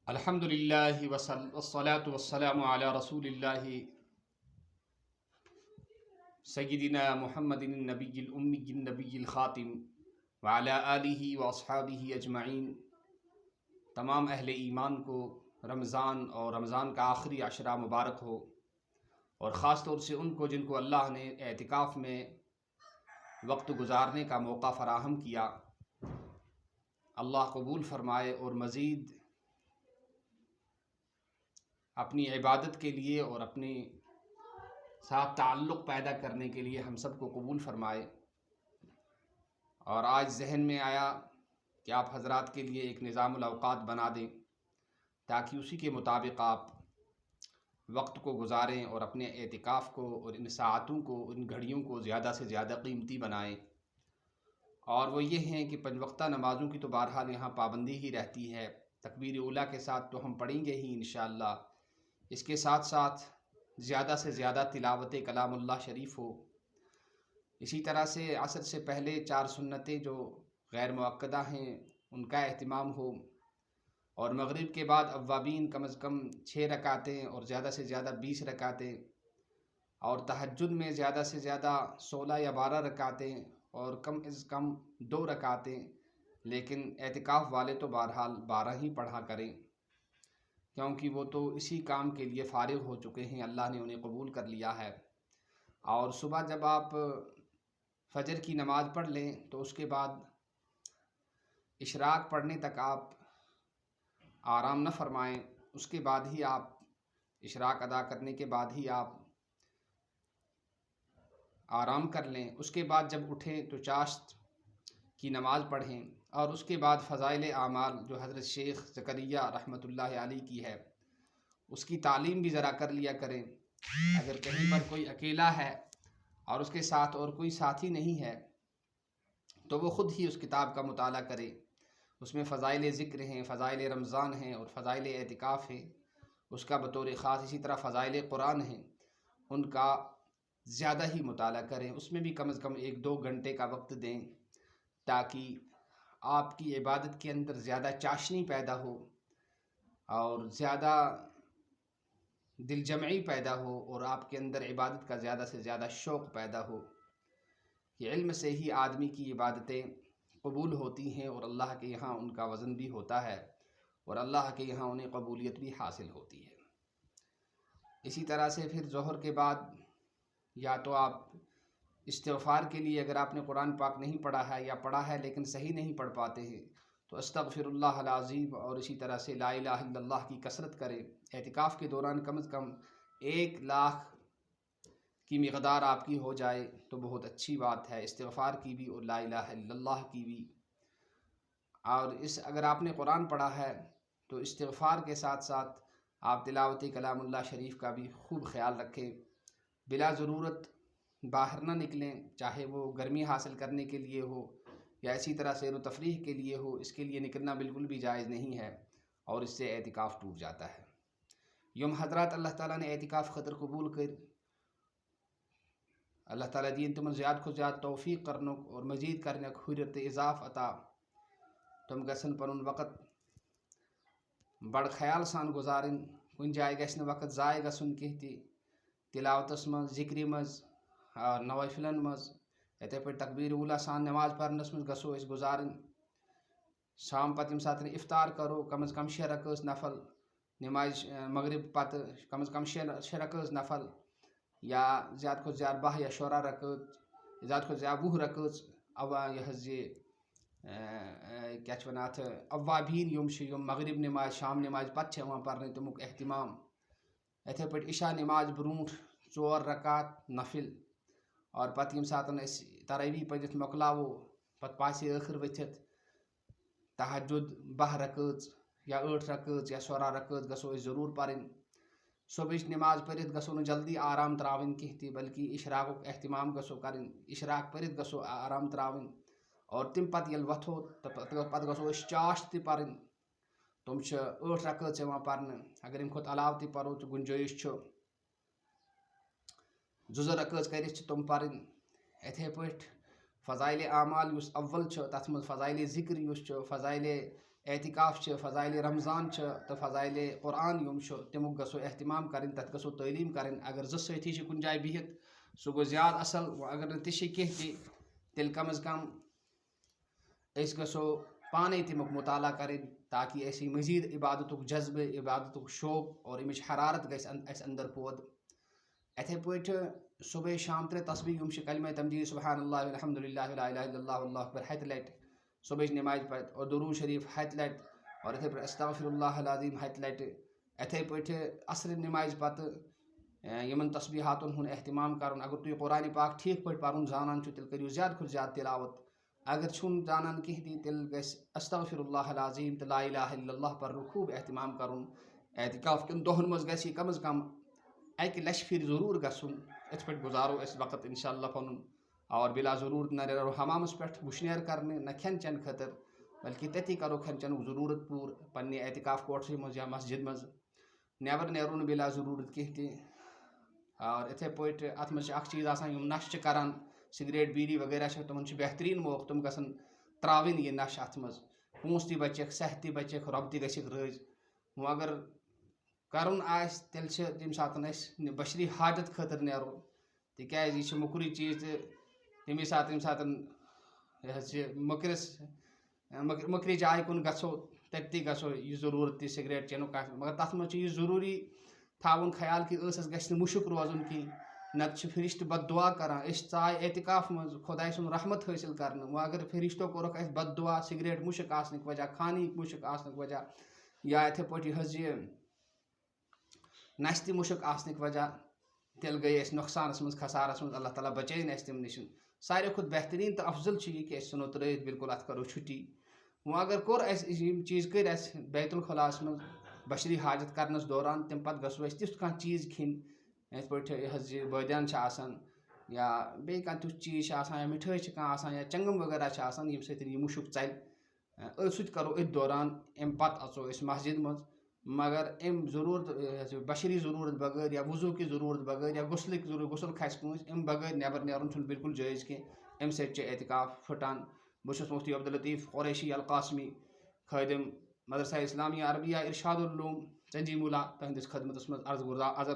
الحمد للہ والصلاة والسلام علی رسول اللہ سیدنا محمد النبی الأمی النبی الخاتم وعلی آلہ واصحابہ اجمعین۔ تمام اہل ایمان کو رمضان اور رمضان کا آخری عشرہ مبارک ہو، اور خاص طور سے ان کو جن کو اللہ نے اعتکاف میں وقت گزارنے کا موقع فراہم کیا، اللہ قبول فرمائے اور مزید اپنی عبادت کے لیے اور اپنے ساتھ تعلق پیدا کرنے کے لیے ہم سب کو قبول فرمائے۔ اور آج ذہن میں آیا کہ آپ حضرات کے لیے ایک نظام الاوقات بنا دیں تاکہ اسی کے مطابق آپ وقت کو گزاریں اور اپنے اعتکاف کو اور ان ساعتوں کو، ان گھڑیوں کو زیادہ سے زیادہ قیمتی بنائیں۔ اور وہ یہ ہیں کہ 5 وقتہ نمازوں کی تو بہرحال یہاں پابندی ہی رہتی ہے، تکبیر اولیٰ کے ساتھ تو ہم پڑھیں گے ہی انشاءاللہ۔ اس کے ساتھ ساتھ زیادہ سے زیادہ تلاوت کلام اللہ شریف ہو۔ اسی طرح سے عصر سے پہلے 4 سنتیں جو غیر مؤکدہ ہیں ان کا اہتمام ہو، اور مغرب کے بعد اوابین کم از کم 6 رکعتیں اور زیادہ سے زیادہ 20 رکعتیں، اور تہجد میں زیادہ سے زیادہ 16 یا 12 رکعتیں اور کم از کم 2 رکعتیں، لیکن اعتکاف والے تو بہرحال 12 ہی پڑھا کریں، کیونکہ وہ تو اسی کام کے لیے فارغ ہو چکے ہیں، اللہ نے انہیں قبول کر لیا ہے۔ اور صبح جب آپ فجر کی نماز پڑھ لیں تو اس کے بعد اشراق پڑھنے تک آپ آرام نہ فرمائیں، اس کے بعد ہی آپ اشراق ادا کرنے کے بعد ہی آپ آرام کر لیں۔ اس کے بعد جب اٹھیں تو چاشت کی نماز پڑھیں، اور اس کے بعد فضائل اعمال جو حضرت شیخ زکریا رحمۃ اللہ علیہ کی ہے اس کی تعلیم بھی ذرا کر لیا کریں۔ اگر کہیں پر کوئی اکیلا ہے اور اس کے ساتھ اور کوئی ساتھی نہیں ہے تو وہ خود ہی اس کتاب کا مطالعہ کرے، اس میں فضائل ذکر ہیں، فضائل رمضان ہیں اور فضائل اعتکاف ہیں، اس کا بطور خاص اسی طرح فضائل قرآن ہیں، ان کا زیادہ ہی مطالعہ کریں، اس میں بھی کم از کم 1-2 گھنٹے کا وقت دیں تاکہ آپ کی عبادت کے اندر زیادہ چاشنی پیدا ہو اور زیادہ دل جمعی پیدا ہو، اور آپ کے اندر عبادت کا زیادہ سے زیادہ شوق پیدا ہو کہ علم سے ہی آدمی کی عبادتیں قبول ہوتی ہیں اور اللہ کے یہاں ان کا وزن بھی ہوتا ہے اور اللہ کے یہاں انہیں قبولیت بھی حاصل ہوتی ہے۔ اسی طرح سے پھر ظہر کے بعد یا تو آپ استغفار کے لیے، اگر آپ نے قرآن پاک نہیں پڑھا ہے یا پڑھا ہے لیکن صحیح نہیں پڑھ پاتے ہیں تو استغفر اللہ العظیم اور اسی طرح سے لا الہ الا اللہ کی کثرت کریں۔ اعتکاف کے دوران کم از کم 1,00,000 کی مقدار آپ کی ہو جائے تو بہت اچھی بات ہے، استغفار کی بھی اور لا الہ الا اللہ کی بھی۔ اور اگر آپ نے قرآن پڑھا ہے تو استغفار کے ساتھ ساتھ آپ تلاوت کلام اللہ شریف کا بھی خوب خیال رکھیں، بلا ضرورت باہر نہ نکلیں، چاہے وہ گرمی حاصل کرنے کے لیے ہو یا اسی طرح سیر و تفریح کے لیے ہو، اس کے لیے نکلنا بالکل بھی جائز نہیں ہے اور اس سے اعتکاف ٹوٹ جاتا ہے۔ یوم حضرات اللہ تعالیٰ نے اعتکاف خطر قبول کر، اللہ تعالیٰ دین تمن زیاد کو زیاد توفیق کرنک اور مزید کرنک حریت اضاف عطا، تم گژھن پنن وقت بڑ خیال سان گزارن، کن جائے گژھِ نہٕ وقت ضائع گژھن کینٛہہ تہِ، تلاوتس مز، ذکر مز، نوافلن مز، یتھے پٲٹھۍ تکبیر اولیٰ سان نماز پرنس مز گژھو أسۍ گزارن۔ شام پتہٕ ییٚمہِ ساتہٕ افطار کرو کم از کم 6 رکعت نفل، نماز مغرب پتہٕ کم از کم 6 رکعت نفل، یا زیادٕ کھۄتہٕ زیادٕ 12 یا 14 رکعت، زیادٕ کھۄتہٕ زیادٕ 20 رکعت یہ حظ یہ کیا چھِ وَنان اَتھ اوابیٖن یِم چھِ، یِم مغرب نماز شام نماز پتہٕ چھِ یِوان پرنہٕ، تمیُک اہتمام۔ یِتھے پٲٹھۍ عشاء نماز برونٛٹھ 4 رکعت نفل، اور پتہٕ ییٚمہِ ساتہٕ أسۍ تراویح پٔرِتھ مۄکلاوو پتہٕ پاسے ٲخر ؤتھِتھ تہجد 12 رکعت یا 8 رکعت یا 16 رکعت گژھو أسۍ ضروٗر پرٕنۍ۔ صبحٕچ نماز پٔرِتھ گژھو نہٕ جلدی آرام تراوٕنۍ کینٛہہ تہِ، بلکہ اشراقُک اہتمام گژھو کرٕنۍ، اشراق پٔرِتھ گژھو آرام تراوٕنۍ، اور تمہِ پتہٕ ییٚلہِ وۄتھو پتہٕ گژھو أسۍ چاشت تہِ پرٕنۍ، تِم چھِ 8 رکعت یِوان پرنہٕ، اگر امہِ کھۄتہٕ علاوٕ تہِ پرو تہٕ گُنجٲیش چھُ، 2 رکعت کٔرِتھ چھِ تِم پرٕنۍ۔ یِتھے پٲٹھۍ فضائل اعمال یُس اول چھُ تتھ منٛز فضائل ذکر یُس چھُ، فضائل اعتکاف فضائل رمضان تو فضائل قرآن یم تمیک گھو اہتمام کریں، تک گھو تعلیم کریں. اگر زٕ سۭتی چھِ کُنہِ جایہِ بِہِتھ سُہ گوٚو زیادٕ اَصٕل. اگر نہٕ تہِ چھِ کینٛہہ تہِ تیٚلہِ کم از کم أسۍ گژھو پانے تمیُک مطالعہ کریں تاکہ اَسہِ مزید عبادتُک جذبہٕ، عبادتُک شوق اور امِچ حرارت گژھِ اَسہِ اندر پٲدٕ. اِتھے پٲٹھۍ صبح شام 3 تسبیح یم کلمہ تمجید سبحان اللہ الحمد للہ لا الہ الا اللہ اللہ اکبر 7 لٹہِ صبح نماز پتہٕ، اور درود شریف 7 لٹہِ، اور اتھے پٲٹھۍ استغفر اللہ العظیم 7 لٹہِ. اتھے پٲٹھۍ عصر نماز پتہٕ یمن تسبیحاتن ہُنٛد اہتمام کرُن. اگر تُہۍ قرآن پاک ٹھیٖک پٲٹھۍ پرُن زانان چھُ تیٚلہِ کٔرِو زیادٕ کھۄتہٕ زیادٕ تلاوت. اگر چھُنہٕ زانان کینٛہہ تہِ تیٚلہِ گژھِ استغفر اللہ العظیم تہٕ لا الہ الا اللہ پرنُک خوٗب اہتمام کرُن. اعتکاف کٮ۪ن دۄہن منٛز گژھِ یہِ کم از کم اکہِ لچھِ پھِرِ ضروٗر گژھُن. یِتھ پٲٹھۍ گُزارو أسۍ وقت انشاء اللہ پنُن، اور بلا ضروٗرت نہ نیرو حمامس پٮ۪ٹھ وُشنیر کرنہِ نہ کھٮ۪ن چٮ۪ن خٲطرٕ، بلکہ تٔتی کرو کھٮ۪ن چٮ۪نُک ضروٗرت پوٗرٕ پننہِ اعتکاف کوٹھسٕے منٛز یا مسجد منٛز. نٮ۪بر نیرو نہٕ بلا ضروٗرت کینٛہہ تہِ. اور اتھے پٲٹھۍ اتھ منٛز چھِ اکھ چیٖز آسان یِم نشہٕ چھِ کران، سگریٹ بیٖڑی وغیرہ چھِ تِمن چھُ بہتریٖن موقعہٕ تِم گژھن ترٛاوٕنۍ یہِ نشہٕ اتھ منٛز. پونٛسہٕ تہِ بچکھ، صحت تہِ بچکھ، رۄب تہِ گژھکھ رٲضۍ. وۄنۍ اگر کرُن آسہِ تیٚلہِ چھِ تمہِ ساتہٕ أسۍ بشری حاجت خٲطرٕ نیرو، تِکیازِ یہِ چھُ موٚکرٕے چیٖز تہٕ تمے ساتہٕ ییٚمہِ ساتہٕ یہِ حظ یہِ مٔکرِ جایہِ کُن گژھو تتہِ گژھو یہِ ضروٗرت تہِ سگریٹ چٮ۪نُک آسہِ. مگر تتھ منٛز چھُ یہِ ضروٗری تھاوُن خیال کہِ ٲسس گژھِ نہٕ مُشُک روزُن کینٛہہ، نتہٕ چھِ فرشتہٕ بد دعا کران. أسۍ ژاے اعتکاف منٛز خۄداے سُنٛد رحمت حٲصِل کرنہٕ، وۄنۍ اگر فرشتو کوٚرُکھ اَسہِ بد دعا سگریٹ مُشک آسنٕکۍ وجہ، خانی مُشک آسنٕکۍ وجہ، یا یِتھے پٲٹھۍ یہِ حظ یہِ نشہِ تہِ مُشک آسنٕکۍ وجہ، تیٚلہِ گٔے أسۍ نۄقصانس منٛز خسارس منٛز. اللہ تعالیٰ بچٲیِن اَسہِ تمہِ نِش. ساروی کھۄتہٕ بہتریٖن تہٕ افضل چھُ یہِ کہِ أسۍ ژھٕنو ترٛٲیِتھ بالکل اتھ کرو چھُٹی. وۄنۍ اگر کوٚر اَسہِ یِم چیٖز کٔرۍ اَسہِ بیت الخلاہس منٛز بشری حاجت کرنس دوران، تمہِ پتہٕ گژھو أسۍ تیُتھ کانٛہہ چیٖز کھیٚنۍ یِتھ پٲٹھۍ یہِ حظ یہِ بٲدیان چھِ آسان، یا بیٚیہِ کانٛہہ تیُتھ چیٖز چھِ آسان، یا مِٹھٲے چھِ کانٛہہ آسان، یا چنٛگم وغیرہ چھِ آسان ییٚمہِ سۭتۍ یہِ مُشُک ژلہِ. سُہ تہِ کرو أتھۍ دوران. امہِ پتہٕ اژو أسۍ مسجد منٛز. مگر امہِ ضروٗرت بشری ضروٗرت بغٲر، یا وضوٗ کہِ ضروٗرت بغٲر، یا غسل کھسہِ کٲنٛسہِ امہِ بغٲر نٮ۪بر نیرُن چھُنہٕ بالکل جٲیز کینٛہہ. امہِ سۭتۍ چھُ اعتکاف پھٕٹان. بہٕ چھُس مفتی عبداللطیف قریشی القاسمی، خٲدم مدرسہ اسلامیہ عربیہ ارشاد العلوم ژنجی موٗلا، تُہنٛدِس خدمتس منٛز عرض